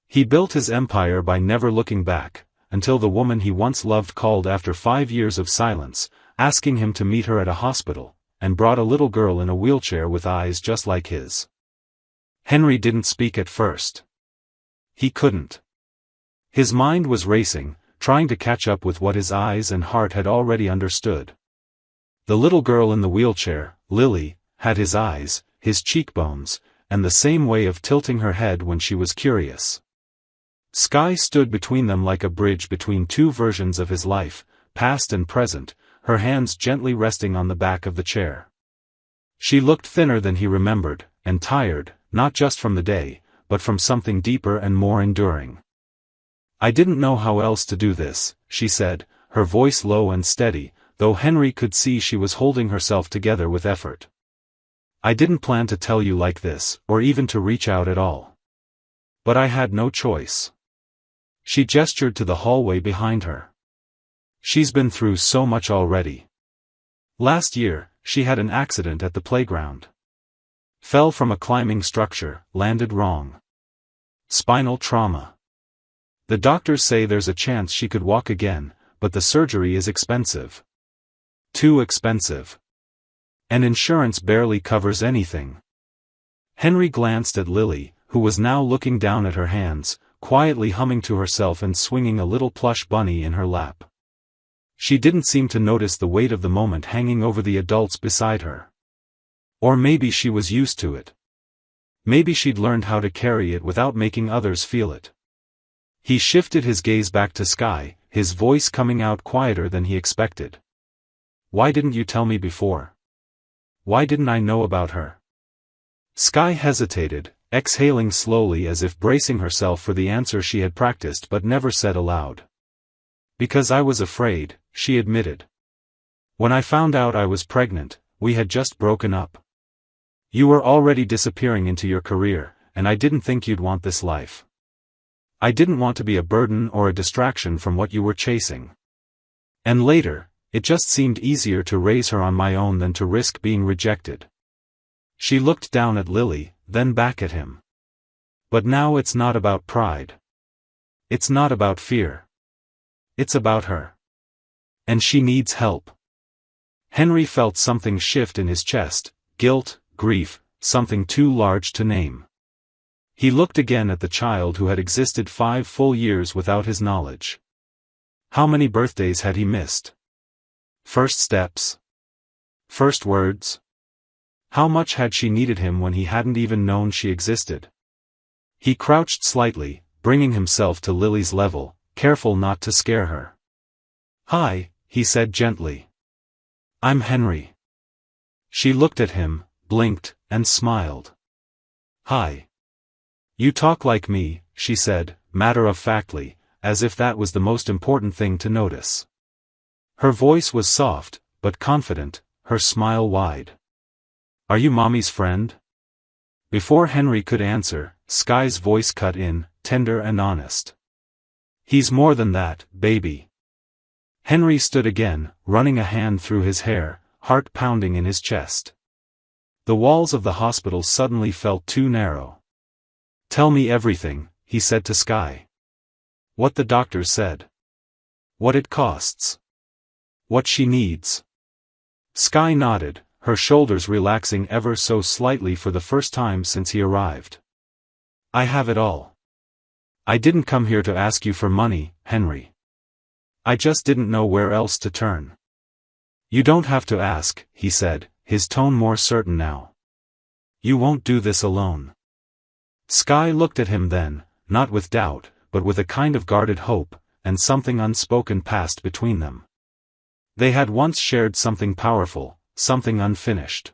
He built his empire by never looking back, until the woman he once loved called after 5 years of silence, asking him to meet her at a hospital, and brought a little girl in a wheelchair with eyes just like his. Henry didn't speak at first. He couldn't. His mind was racing, trying to catch up with what his eyes and heart had already understood. The little girl in the wheelchair, Lily, had his eyes, his cheekbones, and the same way of tilting her head when she was curious. Skye stood between them like a bridge between two versions of his life, past and present, her hands gently resting on the back of the chair. She looked thinner than he remembered, and tired, not just from the day, but from something deeper and more enduring. "I didn't know how else to do this," she said, her voice low and steady, though Henry could see she was holding herself together with effort. "I didn't plan to tell you like this, or even to reach out at all. But I had no choice." She gestured to the hallway behind her. "She's been through so much already. Last year, she had an accident at the playground. Fell from a climbing structure, landed wrong. Spinal trauma. The doctors say there's a chance she could walk again, but the surgery is expensive. Too expensive. And insurance barely covers anything." Henry glanced at Lily, who was now looking down at her hands, quietly humming to herself and swinging a little plush bunny in her lap. She didn't seem to notice the weight of the moment hanging over the adults beside her. Or maybe she was used to it. Maybe she'd learned how to carry it without making others feel it. He shifted his gaze back to Skye, his voice coming out quieter than he expected. "Why didn't you tell me before? Why didn't I know about her?" Skye hesitated, exhaling slowly as if bracing herself for the answer she had practiced but never said aloud. "Because I was afraid," she admitted. "When I found out I was pregnant, we had just broken up. You were already disappearing into your career, and I didn't think you'd want this life. I didn't want to be a burden or a distraction from what you were chasing. And later, it just seemed easier to raise her on my own than to risk being rejected." She looked down at Lily, then back at him. "But now it's not about pride. It's not about fear. It's about her. And she needs help." Henry felt something shift in his chest, guilt, grief, something too large to name. He looked again at the child who had existed 5 full years without his knowledge. How many birthdays had he missed? First steps? First words? How much had she needed him when he hadn't even known she existed? He crouched slightly, bringing himself to Lily's level, careful not to scare her. "Hi," he said gently. "I'm Henry." She looked at him, blinked, and smiled. "Hi. You talk like me," she said, matter-of-factly, as if that was the most important thing to notice. Her voice was soft, but confident, her smile wide. "Are you Mommy's friend?" Before Henry could answer, Skye's voice cut in, tender and honest. "He's more than that, baby." Henry stood again, running a hand through his hair, heart pounding in his chest. The walls of the hospital suddenly felt too narrow. "Tell me everything," he said to Skye. "What the doctor said. What it costs. What she needs." Skye nodded, her shoulders relaxing ever so slightly for the first time since he arrived. "I have it all. I didn't come here to ask you for money, Henry. I just didn't know where else to turn." "You don't have to ask," he said, his tone more certain now. "You won't do this alone." Skye looked at him then, not with doubt, but with a kind of guarded hope, and something unspoken passed between them. They had once shared something powerful, something unfinished.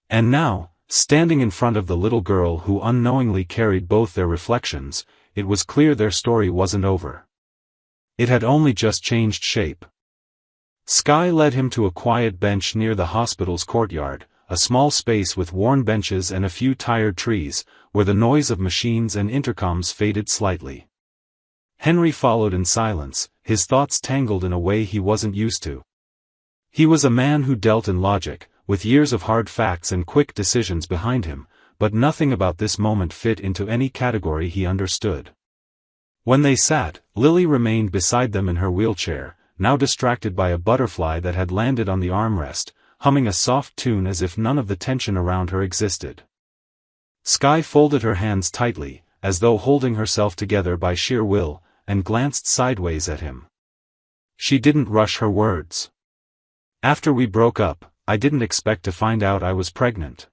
And now, standing in front of the little girl who unknowingly carried both their reflections, it was clear their story wasn't over. It had only just changed shape. Skye led him to a quiet bench near the hospital's courtyard, a small space with worn benches and a few tired trees, where the noise of machines and intercoms faded slightly. Henry followed in silence, his thoughts tangled in a way he wasn't used to. He was a man who dealt in logic, with years of hard facts and quick decisions behind him, but nothing about this moment fit into any category he understood. When they sat, Lily remained beside them in her wheelchair, now distracted by a butterfly that had landed on the armrest, humming a soft tune as if none of the tension around her existed. Skye folded her hands tightly, as though holding herself together by sheer will, and glanced sideways at him. She didn't rush her words. After we broke up, I didn't expect to find out I was pregnant.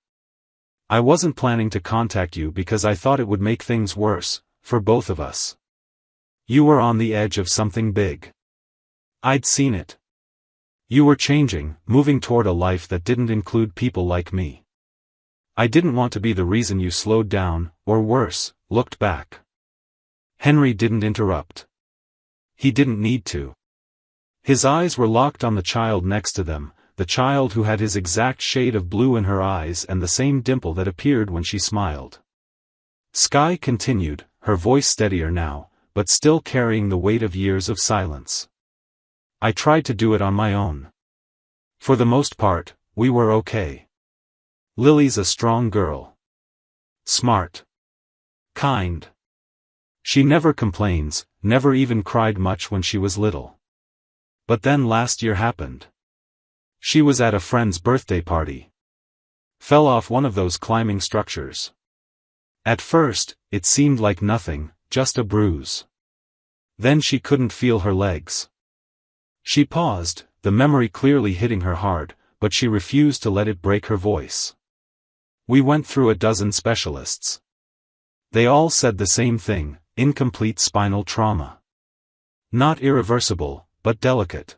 I wasn't planning to contact you because I thought it would make things worse, for both of us. You were on the edge of something big. I'd seen it. You were changing, moving toward a life that didn't include people like me. I didn't want to be the reason you slowed down, or worse, looked back. Henry didn't interrupt. He didn't need to. His eyes were locked on the child next to them, the child who had his exact shade of blue in her eyes and the same dimple that appeared when she smiled. Skye continued, her voice steadier now, but still carrying the weight of years of silence. I tried to do it on my own. For the most part, we were okay. Lily's a strong girl. Smart. Kind. She never complains, never even cried much when she was little. But then last year happened. She was at a friend's birthday party. Fell off one of those climbing structures. At first, it seemed like nothing, just a bruise. Then she couldn't feel her legs. She paused, the memory clearly hitting her hard, but she refused to let it break her voice. We went through a dozen specialists. They all said the same thing, incomplete spinal trauma. Not irreversible, but delicate.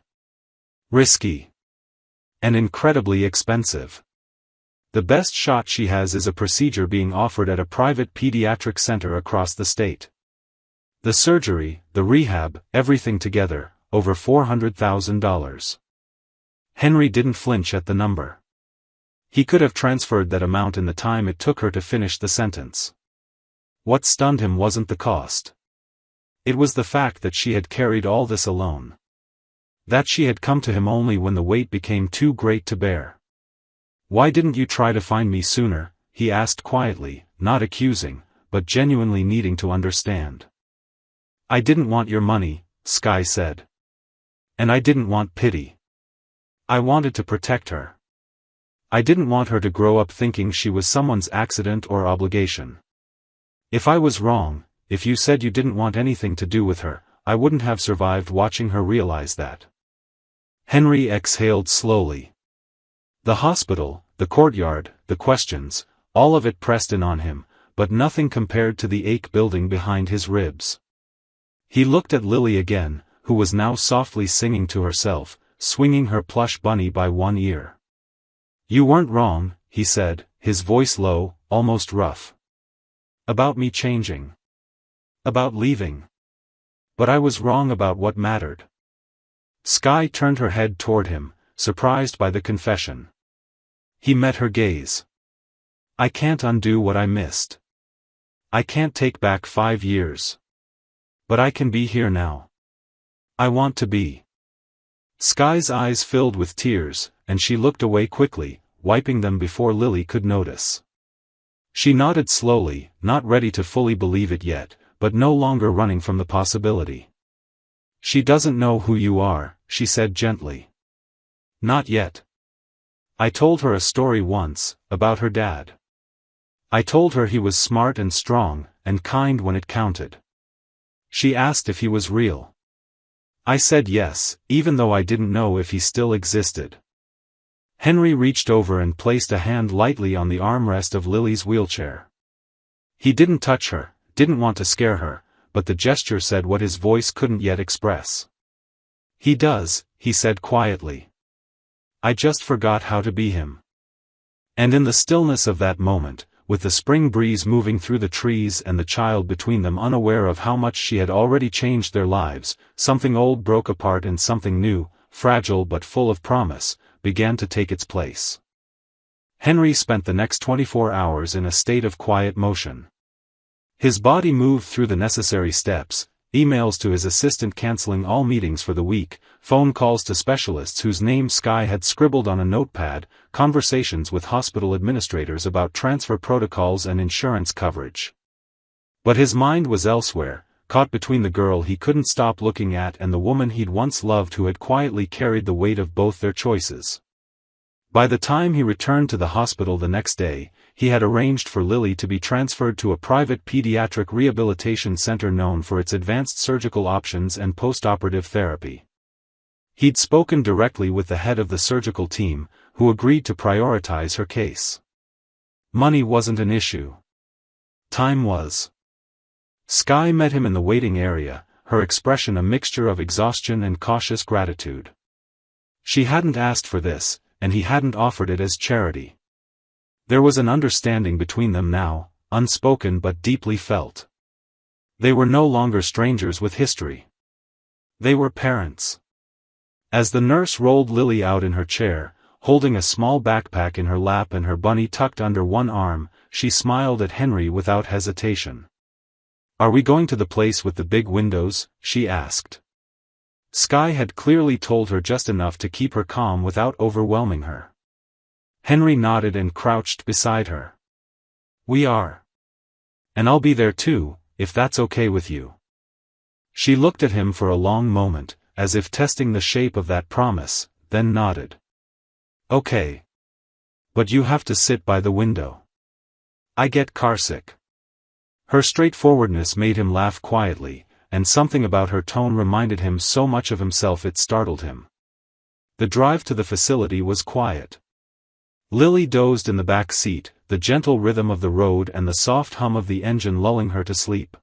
Risky. And incredibly expensive. The best shot she has is a procedure being offered at a private pediatric center across the state. The surgery, the rehab, everything together, over $400,000. Henry didn't flinch at the number. He could have transferred that amount in the time it took her to finish the sentence. What stunned him wasn't the cost. It was the fact that she had carried all this alone. That she had come to him only when the weight became too great to bear. Why didn't you try to find me sooner? He asked quietly, not accusing, but genuinely needing to understand. I didn't want your money, Skye said. And I didn't want pity. I wanted to protect her. I didn't want her to grow up thinking she was someone's accident or obligation. If I was wrong, if you said you didn't want anything to do with her, I wouldn't have survived watching her realize that. Henry exhaled slowly. The hospital, the courtyard, the questions, all of it pressed in on him, but nothing compared to the ache building behind his ribs. He looked at Lily again, who was now softly singing to herself, swinging her plush bunny by one ear. You weren't wrong, he said, his voice low, almost rough. About me changing. About leaving. But I was wrong about what mattered. Skye turned her head toward him, surprised by the confession. He met her gaze. I can't undo what I missed. I can't take back 5 years. But I can be here now. I want to be. Skye's eyes filled with tears, and she looked away quickly, wiping them before Lily could notice. She nodded slowly, not ready to fully believe it yet, but no longer running from the possibility. She doesn't know who you are, she said gently. Not yet. I told her a story once, about her dad. I told her he was smart and strong, and kind when it counted. She asked if he was real. I said yes, even though I didn't know if he still existed. Henry reached over and placed a hand lightly on the armrest of Lily's wheelchair. He didn't touch her, didn't want to scare her, but the gesture said what his voice couldn't yet express. He does, he said quietly. I just forgot how to be him. And in the stillness of that moment, with the spring breeze moving through the trees and the child between them unaware of how much she had already changed their lives, something old broke apart and something new, fragile but full of promise, began to take its place. Henry spent the next 24 hours in a state of quiet motion. His body moved through the necessary steps, emails to his assistant canceling all meetings for the week, phone calls to specialists whose names Skye had scribbled on a notepad, conversations with hospital administrators about transfer protocols and insurance coverage. But his mind was elsewhere, caught between the girl he couldn't stop looking at and the woman he'd once loved who had quietly carried the weight of both their choices. By the time he returned to the hospital the next day, he had arranged for Lily to be transferred to a private pediatric rehabilitation center known for its advanced surgical options and post-operative therapy. He'd spoken directly with the head of the surgical team, who agreed to prioritize her case. Money wasn't an issue. Time was. Skye met him in the waiting area, her expression a mixture of exhaustion and cautious gratitude. She hadn't asked for this, and he hadn't offered it as charity. There was an understanding between them now, unspoken but deeply felt. They were no longer strangers with history. They were parents. As the nurse rolled Lily out in her chair, holding a small backpack in her lap and her bunny tucked under one arm, she smiled at Henry without hesitation. "Are we going to the place with the big windows?" she asked. Skye had clearly told her just enough to keep her calm without overwhelming her. Henry nodded and crouched beside her. "We are. And I'll be there too, if that's okay with you." She looked at him for a long moment, as if testing the shape of that promise, then nodded. "Okay. But you have to sit by the window. I get carsick." Her straightforwardness made him laugh quietly, and something about her tone reminded him so much of himself it startled him. The drive to the facility was quiet. Lily dozed in the back seat, the gentle rhythm of the road and the soft hum of the engine lulling her to sleep.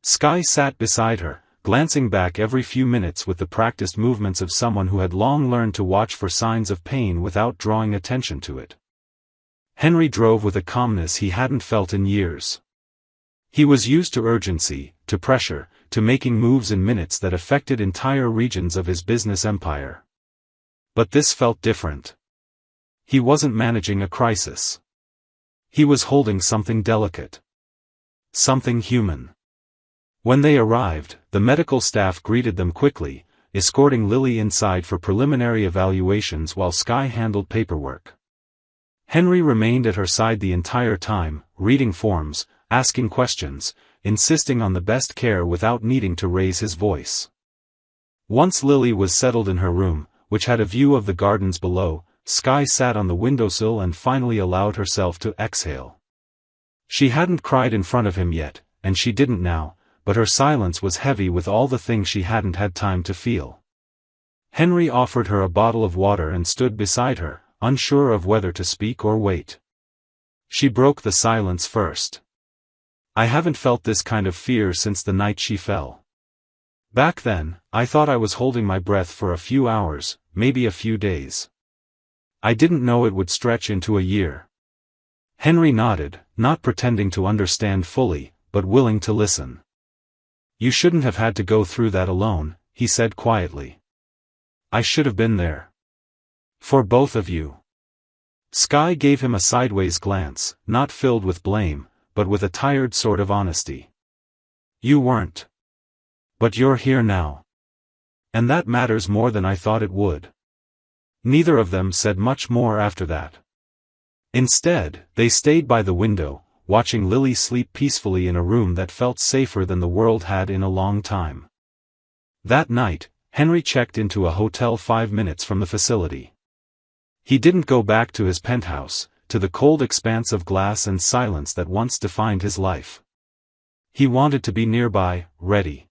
Skye sat beside her, glancing back every few minutes with the practiced movements of someone who had long learned to watch for signs of pain without drawing attention to it. Henry drove with a calmness he hadn't felt in years. He was used to urgency, to pressure, to making moves in minutes that affected entire regions of his business empire. But this felt different. He wasn't managing a crisis. He was holding something delicate. Something human. When they arrived, the medical staff greeted them quickly, escorting Lily inside for preliminary evaluations while Skye handled paperwork. Henry remained at her side the entire time, reading forms, asking questions, insisting on the best care without needing to raise his voice. Once Lily was settled in her room, which had a view of the gardens below, Skye sat on the windowsill and finally allowed herself to exhale. She hadn't cried in front of him yet, and she didn't now, but her silence was heavy with all the things she hadn't had time to feel. Henry offered her a bottle of water and stood beside her, unsure of whether to speak or wait. She broke the silence first. "I haven't felt this kind of fear since the night she fell. Back then, I thought I was holding my breath for a few hours, maybe a few days. I didn't know it would stretch into a year." Henry nodded, not pretending to understand fully, but willing to listen. "You shouldn't have had to go through that alone," he said quietly. "I should have been there. For both of you." Skye gave him a sideways glance, not filled with blame, but with a tired sort of honesty. "You weren't. But you're here now. And that matters more than I thought it would." Neither of them said much more after that. Instead, they stayed by the window, watching Lily sleep peacefully in a room that felt safer than the world had in a long time. That night, Henry checked into a hotel 5 minutes from the facility. He didn't go back to his penthouse, to the cold expanse of glass and silence that once defined his life. He wanted to be nearby, ready.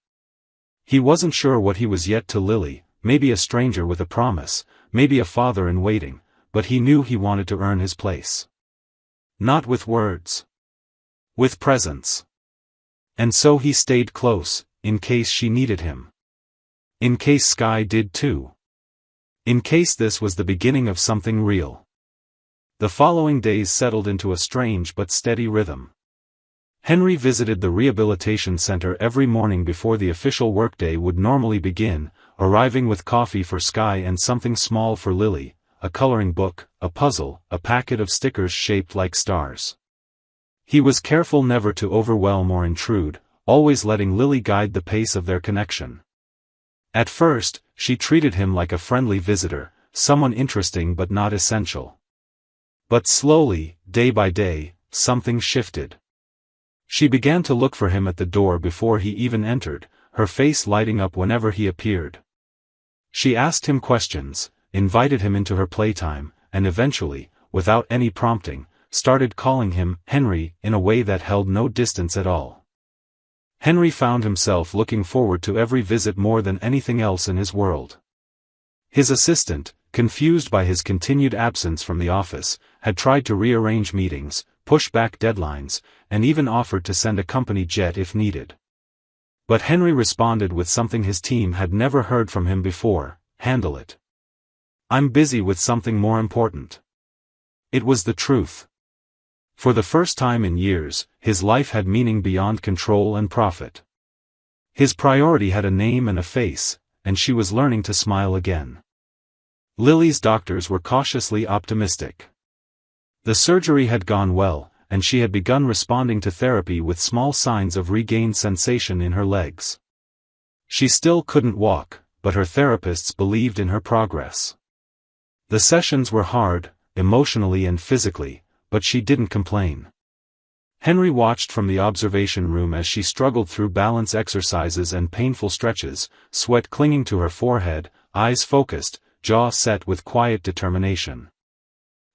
He wasn't sure what he was yet to Lily, maybe a stranger with a promise, maybe a father in waiting, but he knew he wanted to earn his place. Not with words. With presence. And so he stayed close, in case she needed him. In case Skye did too. In case this was the beginning of something real. The following days settled into a strange but steady rhythm. Henry visited the rehabilitation center every morning before the official workday would normally begin, arriving with coffee for Skye and something small for Lily, a coloring book, a puzzle, a packet of stickers shaped like stars. He was careful never to overwhelm or intrude, always letting Lily guide the pace of their connection. At first, she treated him like a friendly visitor, someone interesting but not essential. But slowly, day by day, something shifted. She began to look for him at the door before he even entered, her face lighting up whenever he appeared. She asked him questions, invited him into her playtime, and eventually, without any prompting, started calling him Henry in a way that held no distance at all. Henry found himself looking forward to every visit more than anything else in his world. His assistant, confused by his continued absence from the office, had tried to rearrange meetings, push back deadlines, and even offered to send a company jet if needed. But Henry responded with something his team had never heard from him before: "Handle it. I'm busy with something more important." It was the truth. For the first time in years, his life had meaning beyond control and profit. His priority had a name and a face, and she was learning to smile again. Lily's doctors were cautiously optimistic. The surgery had gone well, and she had begun responding to therapy with small signs of regained sensation in her legs. She still couldn't walk, but her therapists believed in her progress. The sessions were hard, emotionally and physically, but she didn't complain. Henry watched from the observation room as she struggled through balance exercises and painful stretches, sweat clinging to her forehead, eyes focused, jaw set with quiet determination.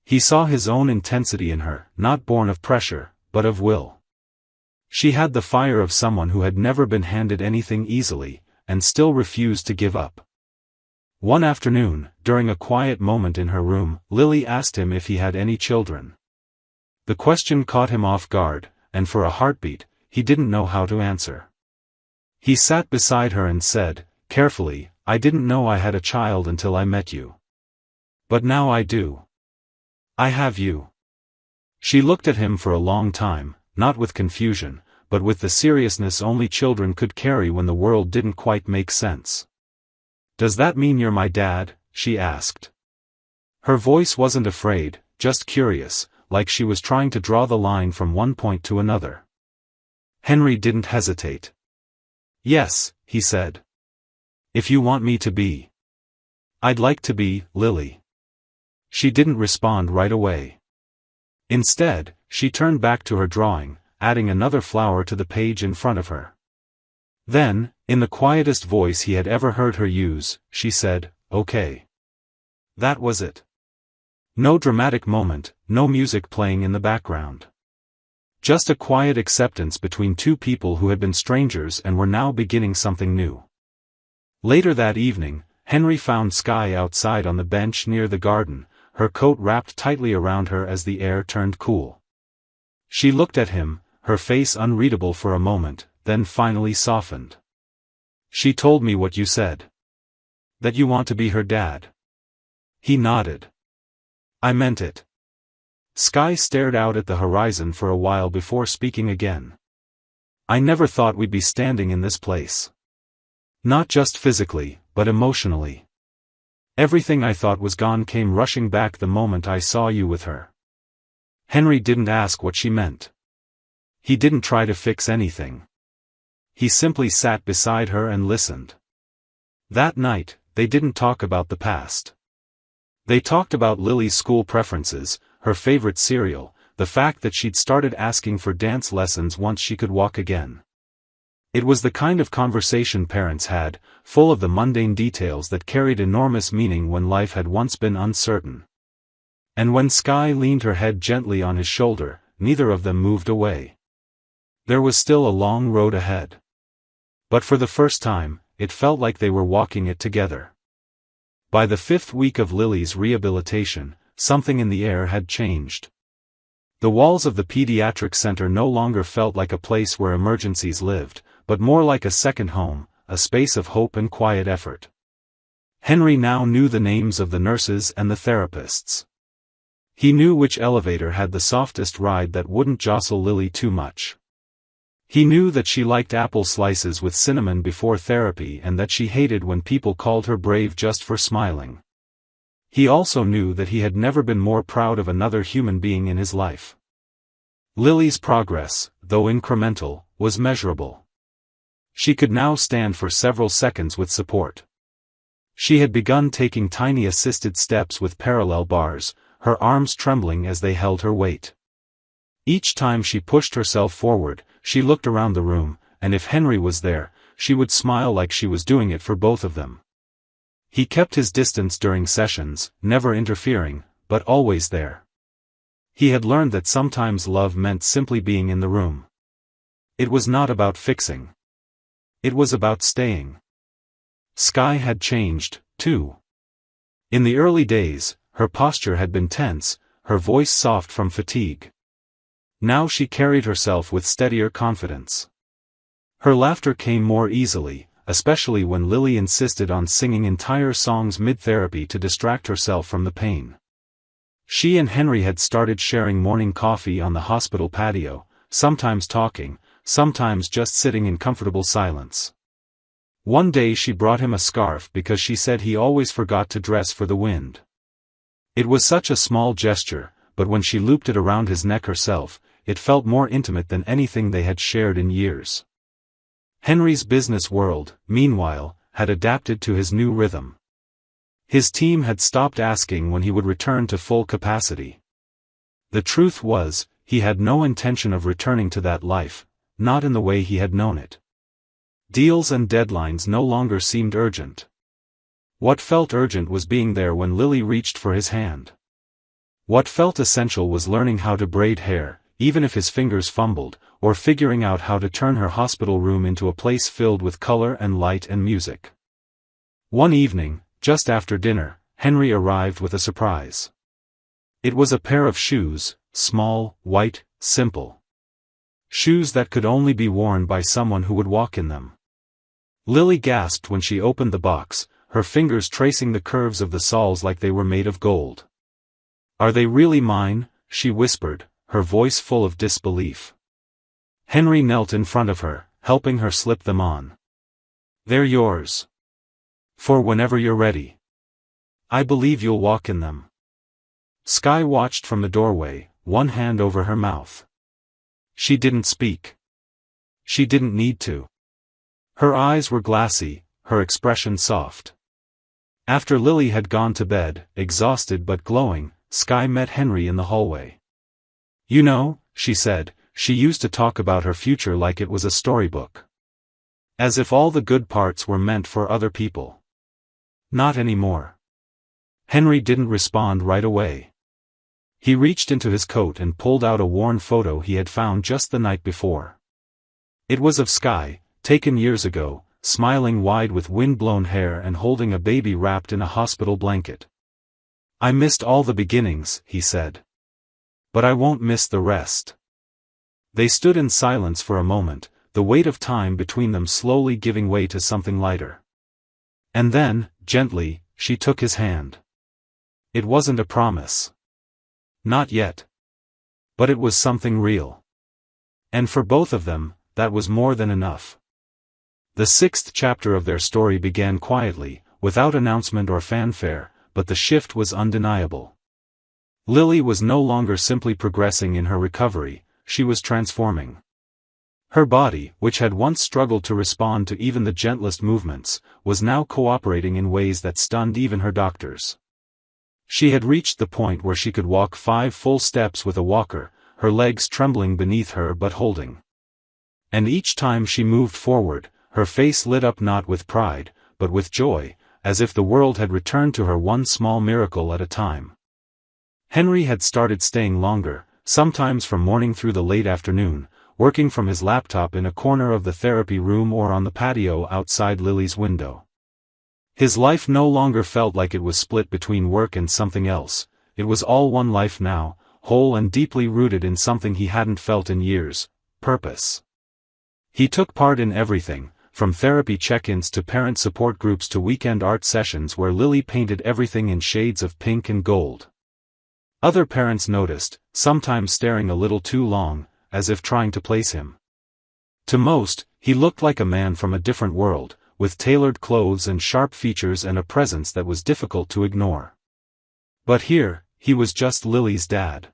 He saw his own intensity in her, not born of pressure, but of will. She had the fire of someone who had never been handed anything easily, and still refused to give up. One afternoon, during a quiet moment in her room, Lily asked him if he had any children. The question caught him off guard, and for a heartbeat, he didn't know how to answer. He sat beside her and said, carefully, "I didn't know I had a child until I met you. But now I do. I have you." She looked at him for a long time, not with confusion, but with the seriousness only children could carry when the world didn't quite make sense. "Does that mean you're my dad?" she asked. Her voice wasn't afraid, just curious, like she was trying to draw the line from one point to another. Henry didn't hesitate. "Yes," he said. "If you want me to be." "I'd like to be, Lily." She didn't respond right away. Instead, she turned back to her drawing, adding another flower to the page in front of her. Then, in the quietest voice he had ever heard her use, she said, "Okay." That was it. No dramatic moment, no music playing in the background. Just a quiet acceptance between two people who had been strangers and were now beginning something new. Later that evening, Henry found Skye outside on the bench near the garden, her coat wrapped tightly around her as the air turned cool. She looked at him, her face unreadable for a moment, then finally softened. "She told me what you said. That you want to be her dad." He nodded. "I meant it." Skye stared out at the horizon for a while before speaking again. "I never thought we'd be standing in this place. Not just physically, but emotionally. Everything I thought was gone came rushing back the moment I saw you with her." Henry didn't ask what she meant. He didn't try to fix anything. He simply sat beside her and listened. That night, they didn't talk about the past. They talked about Lily's school preferences, her favorite cereal, the fact that she'd started asking for dance lessons once she could walk again. It was the kind of conversation parents had, full of the mundane details that carried enormous meaning when life had once been uncertain. And when Skye leaned her head gently on his shoulder, neither of them moved away. There was still a long road ahead. But for the first time, it felt like they were walking it together. By the 5th week of Lily's rehabilitation, something in the air had changed. The walls of the pediatric center no longer felt like a place where emergencies lived, but more like a second home, a space of hope and quiet effort. Henry now knew the names of the nurses and the therapists. He knew which elevator had the softest ride that wouldn't jostle Lily too much. He knew that she liked apple slices with cinnamon before therapy and that she hated when people called her brave just for smiling. He also knew that he had never been more proud of another human being in his life. Lily's progress, though incremental, was measurable. She could now stand for several seconds with support. She had begun taking tiny assisted steps with parallel bars, her arms trembling as they held her weight. Each time she pushed herself forward, she looked around the room, and if Henry was there, she would smile like she was doing it for both of them. He kept his distance during sessions, never interfering, but always there. He had learned that sometimes love meant simply being in the room. It was not about fixing. It was about staying. Skye had changed, too. In the early days, her posture had been tense, her voice soft from fatigue. Now she carried herself with steadier confidence. Her laughter came more easily, especially when Lily insisted on singing entire songs mid-therapy to distract herself from the pain. She and Henry had started sharing morning coffee on the hospital patio, sometimes talking, sometimes just sitting in comfortable silence. One day she brought him a scarf because she said he always forgot to dress for the wind. It was such a small gesture, but when she looped it around his neck herself, it felt more intimate than anything they had shared in years. Henry's business world, meanwhile, had adapted to his new rhythm. His team had stopped asking when he would return to full capacity. The truth was, he had no intention of returning to that life, not in the way he had known it. Deals and deadlines no longer seemed urgent. What felt urgent was being there when Lily reached for his hand. What felt essential was learning how to braid hair, even if his fingers fumbled, or figuring out how to turn her hospital room into a place filled with color and light and music. One evening, just after dinner, Henry arrived with a surprise. It was a pair of shoes, small, white, simple. Shoes that could only be worn by someone who would walk in them. Lily gasped when she opened the box, her fingers tracing the curves of the soles like they were made of gold. "Are they really mine?" she whispered, her voice full of disbelief. Henry knelt in front of her, helping her slip them on. "They're yours. For whenever you're ready. I believe you'll walk in them." Skye watched from the doorway, one hand over her mouth. She didn't speak. She didn't need to. Her eyes were glassy, her expression soft. After Lily had gone to bed, exhausted but glowing, Skye met Henry in the hallway. "You know," she said, she used to talk about her future like it was a storybook. As if all the good parts were meant for other people. Not anymore. Henry didn't respond right away. He reached into his coat and pulled out a worn photo he had found just the night before. It was of Skye, taken years ago, smiling wide with wind-blown hair and holding a baby wrapped in a hospital blanket. "I missed all the beginnings," he said. "But I won't miss the rest." They stood in silence for a moment, the weight of time between them slowly giving way to something lighter. And then, gently, she took his hand. It wasn't a promise. Not yet. But it was something real. And for both of them, that was more than enough. The 6th chapter of their story began quietly, without announcement or fanfare, but the shift was undeniable. Lily was no longer simply progressing in her recovery, she was transforming. Her body, which had once struggled to respond to even the gentlest movements, was now cooperating in ways that stunned even her doctors. She had reached the point where she could walk 5 full steps with a walker, her legs trembling beneath her but holding. And each time she moved forward, her face lit up not with pride, but with joy, as if the world had returned to her one small miracle at a time. Henry had started staying longer, sometimes from morning through the late afternoon, working from his laptop in a corner of the therapy room or on the patio outside Lily's window. His life no longer felt like it was split between work and something else, it was all one life now, whole and deeply rooted in something he hadn't felt in years: purpose. He took part in everything, from therapy check-ins to parent support groups to weekend art sessions where Lily painted everything in shades of pink and gold. Other parents noticed, sometimes staring a little too long, as if trying to place him. To most, he looked like a man from a different world, with tailored clothes and sharp features and a presence that was difficult to ignore. But here, he was just Lily's dad.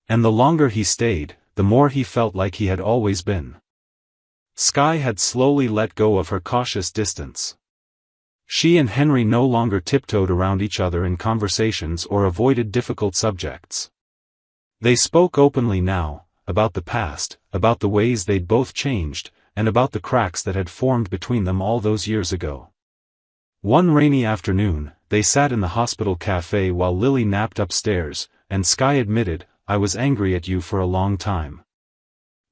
And the longer he stayed, the more he felt like he had always been. Skye had slowly let go of her cautious distance. She and Henry no longer tiptoed around each other in conversations or avoided difficult subjects. They spoke openly now, about the past, about the ways they'd both changed, and about the cracks that had formed between them all those years ago. One rainy afternoon, they sat in the hospital cafe while Lily napped upstairs, and Skye admitted, "I was angry at you for a long time.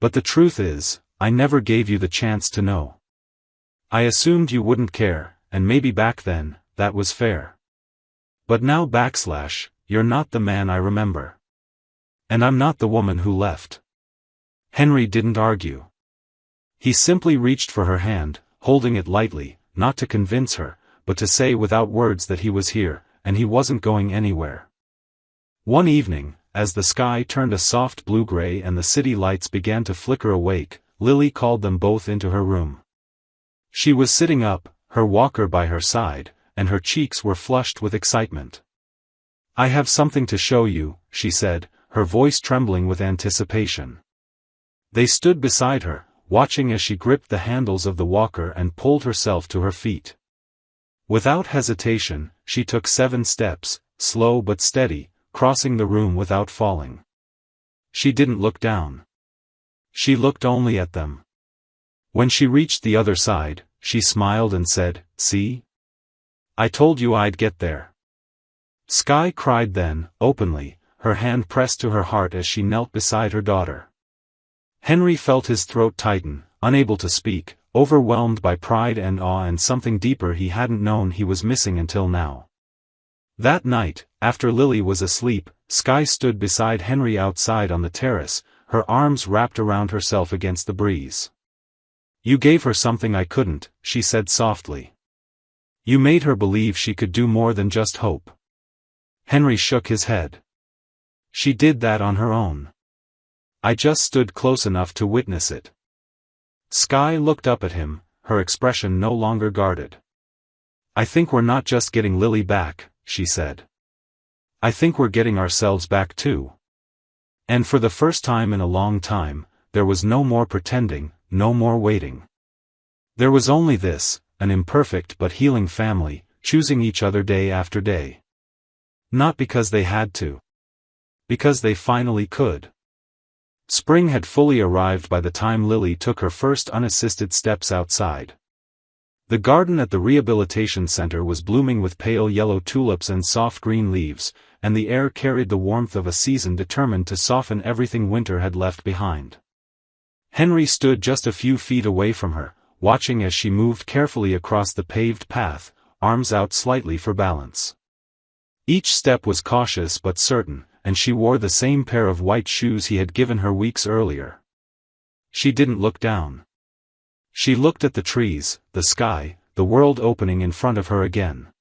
But the truth is, I never gave you the chance to know. I assumed you wouldn't care, and maybe back then, that was fair. But now you're not the man I remember. And I'm not the woman who left." Henry didn't argue. He simply reached for her hand, holding it lightly, not to convince her, but to say without words that he was here, and he wasn't going anywhere. One evening, as the sky turned a soft blue-gray and the city lights began to flicker awake, Lily called them both into her room. She was sitting up, her walker by her side, and her cheeks were flushed with excitement. "I have something to show you," she said, her voice trembling with anticipation. They stood beside her, watching as she gripped the handles of the walker and pulled herself to her feet. Without hesitation, she took 7 steps, slow but steady, crossing the room without falling. She didn't look down. She looked only at them. When she reached the other side, she smiled and said, "See? I told you I'd get there." Skye cried then, openly, her hand pressed to her heart as she knelt beside her daughter. Henry felt his throat tighten, unable to speak, overwhelmed by pride and awe and something deeper he hadn't known he was missing until now. That night, after Lily was asleep, Skye stood beside Henry outside on the terrace, her arms wrapped around herself against the breeze. "You gave her something I couldn't," she said softly. "You made her believe she could do more than just hope." Henry shook his head. "She did that on her own. I just stood close enough to witness it." Skye looked up at him, her expression no longer guarded. "I think we're not just getting Lily back," she said. "I think we're getting ourselves back too." And for the first time in a long time, there was no more pretending, no more waiting. There was only this, an imperfect but healing family, choosing each other day after day. Not because they had to. Because they finally could. Spring had fully arrived by the time Lily took her first unassisted steps outside. The garden at the rehabilitation center was blooming with pale yellow tulips and soft green leaves, and the air carried the warmth of a season determined to soften everything winter had left behind. Henry stood just a few feet away from her, watching as she moved carefully across the paved path, arms out slightly for balance. Each step was cautious but certain, and she wore the same pair of white shoes he had given her weeks earlier. She didn't look down. She looked at the trees, the sky, the world opening in front of her again.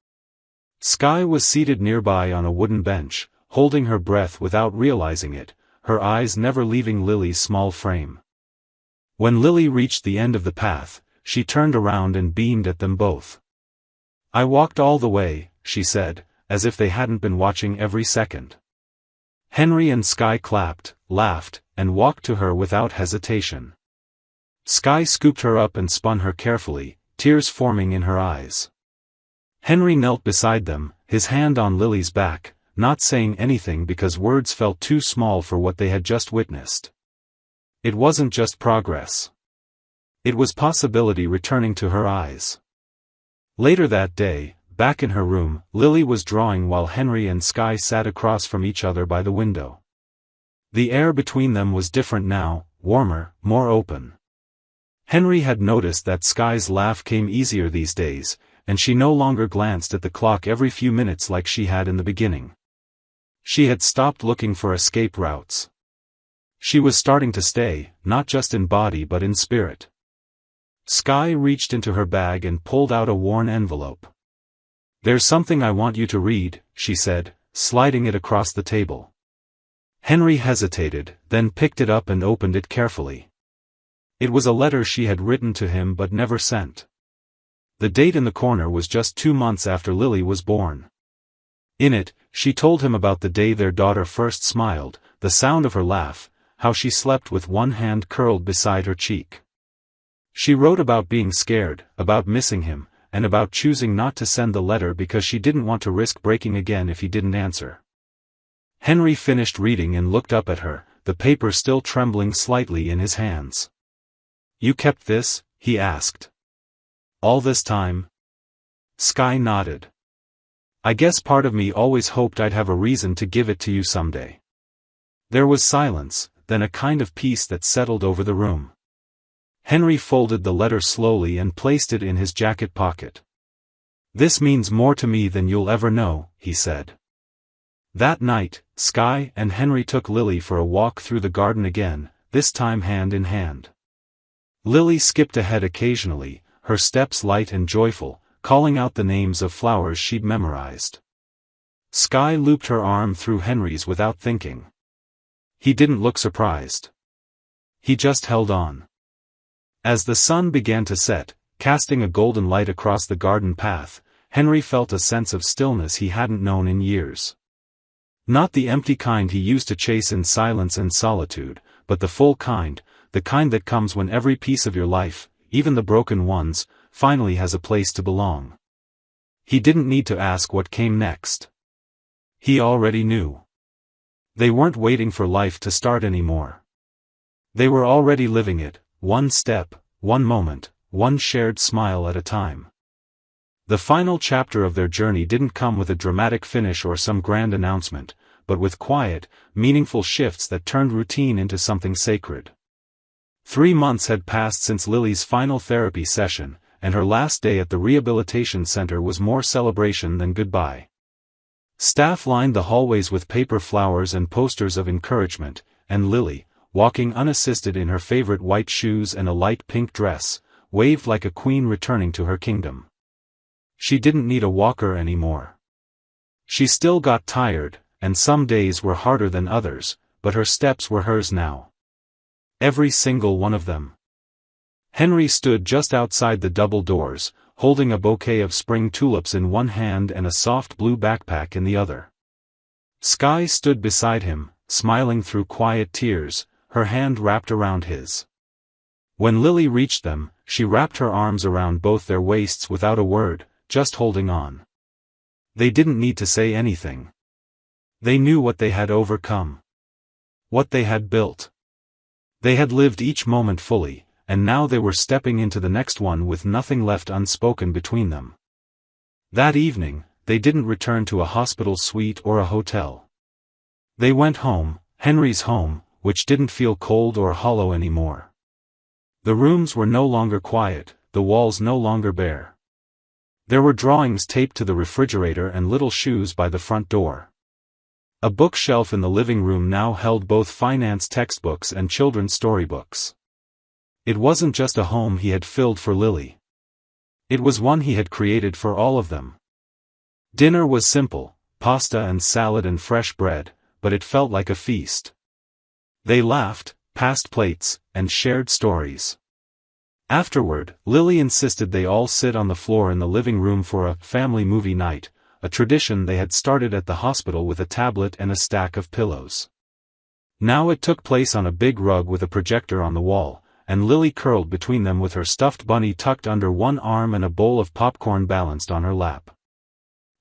Skye was seated nearby on a wooden bench, holding her breath without realizing it, her eyes never leaving Lily's small frame. When Lily reached the end of the path, she turned around and beamed at them both. "I walked all the way," she said, as if they hadn't been watching every second. Henry and Skye clapped, laughed, and walked to her without hesitation. Skye scooped her up and spun her carefully, tears forming in her eyes. Henry knelt beside them, his hand on Lily's back, not saying anything because words felt too small for what they had just witnessed. It wasn't just progress. It was possibility returning to her eyes. Later that day, back in her room, Lily was drawing while Henry and Skye sat across from each other by the window. The air between them was different now, warmer, more open. Henry had noticed that Skye's laugh came easier these days, and she no longer glanced at the clock every few minutes like she had in the beginning. She had stopped looking for escape routes. She was starting to stay, not just in body but in spirit. Skye reached into her bag and pulled out a worn envelope. "There's something I want you to read," she said, sliding it across the table. Henry hesitated, then picked it up and opened it carefully. It was a letter she had written to him but never sent. The date in the corner was just 2 months after Lily was born. In it, she told him about the day their daughter first smiled, the sound of her laugh, how she slept with one hand curled beside her cheek. She wrote about being scared, about missing him, and about choosing not to send the letter because she didn't want to risk breaking again if he didn't answer. Henry finished reading and looked up at her, the paper still trembling slightly in his hands. "You kept this?" he asked. "All this time?" Skye nodded. "I guess part of me always hoped I'd have a reason to give it to you someday." There was silence, then a kind of peace that settled over the room. Henry folded the letter slowly and placed it in his jacket pocket. "This means more to me than you'll ever know," he said. That night, Skye and Henry took Lily for a walk through the garden again, this time hand in hand. Lily skipped ahead occasionally, her steps light and joyful, calling out the names of flowers she'd memorized. Skye looped her arm through Henry's without thinking. He didn't look surprised. He just held on. As the sun began to set, casting a golden light across the garden path, Henry felt a sense of stillness he hadn't known in years. Not the empty kind he used to chase in silence and solitude, but the full kind, the kind that comes when every piece of your life, even the broken ones, finally has a place to belong. He didn't need to ask what came next. He already knew. They weren't waiting for life to start anymore. They were already living it, one step, one moment, one shared smile at a time. The final chapter of their journey didn't come with a dramatic finish or some grand announcement, but with quiet, meaningful shifts that turned routine into something sacred. 3 months had passed since Lily's final therapy session, and her last day at the rehabilitation center was more celebration than goodbye. Staff lined the hallways with paper flowers and posters of encouragement, and Lily, walking unassisted in her favorite white shoes and a light pink dress, waved like a queen returning to her kingdom. She didn't need a walker anymore. She still got tired, and some days were harder than others, but her steps were hers now. Every single one of them. Henry stood just outside the double doors, holding a bouquet of spring tulips in one hand and a soft blue backpack in the other. Skye stood beside him, smiling through quiet tears, her hand wrapped around his. When Lily reached them, she wrapped her arms around both their waists without a word, just holding on. They didn't need to say anything. They knew what they had overcome. What they had built. They had lived each moment fully, and now they were stepping into the next one with nothing left unspoken between them. That evening, they didn't return to a hospital suite or a hotel. They went home, Henry's home, which didn't feel cold or hollow anymore. The rooms were no longer quiet, the walls no longer bare. There were drawings taped to the refrigerator and little shoes by the front door. A bookshelf in the living room now held both finance textbooks and children's storybooks. It wasn't just a home he had filled for Lily. It was one he had created for all of them. Dinner was simple, pasta and salad and fresh bread, but it felt like a feast. They laughed, passed plates, and shared stories. Afterward, Lily insisted they all sit on the floor in the living room for a family movie night, a tradition they had started at the hospital with a tablet and a stack of pillows. Now it took place on a big rug with a projector on the wall, and Lily curled between them with her stuffed bunny tucked under one arm and a bowl of popcorn balanced on her lap.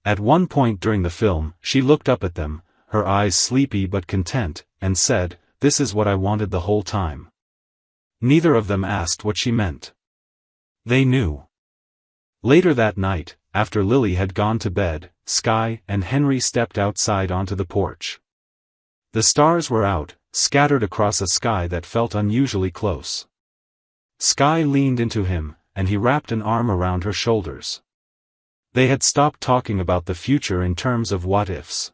At one point during the film, she looked up at them, her eyes sleepy but content, and said, "This is what I wanted the whole time." Neither of them asked what she meant. They knew. Later that night, after Lily had gone to bed, Skye and Henry stepped outside onto the porch. The stars were out, scattered across a sky that felt unusually close. Skye leaned into him, and he wrapped an arm around her shoulders. They had stopped talking about the future in terms of what-ifs.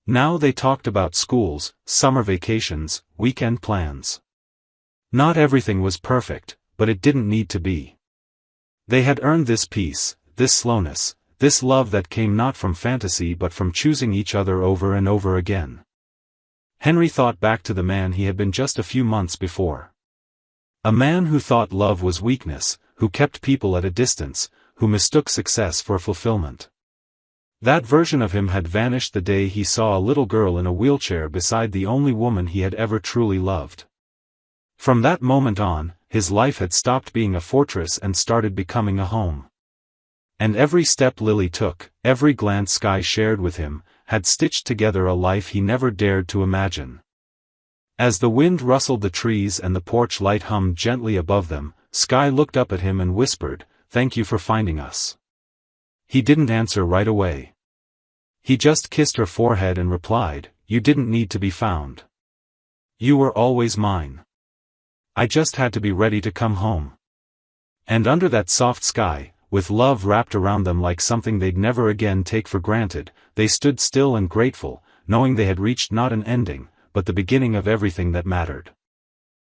Now they talked about schools, summer vacations, weekend plans. Not everything was perfect, but it didn't need to be. They had earned this peace, this slowness, this love that came not from fantasy but from choosing each other over and over again. Henry thought back to the man he had been just a few months before. A man who thought love was weakness, who kept people at a distance, who mistook success for fulfillment. That version of him had vanished the day he saw a little girl in a wheelchair beside the only woman he had ever truly loved. From that moment on, his life had stopped being a fortress and started becoming a home. And every step Lily took, every glance Skye shared with him, had stitched together a life he never dared to imagine. As the wind rustled the trees and the porch light hummed gently above them, Sky looked up at him and whispered, "Thank you for finding us." He didn't answer right away. He just kissed her forehead and replied, "You didn't need to be found. You were always mine. I just had to be ready to come home." And under that soft sky, with love wrapped around them like something they'd never again take for granted, they stood still and grateful, knowing they had reached not an ending, but the beginning of everything that mattered.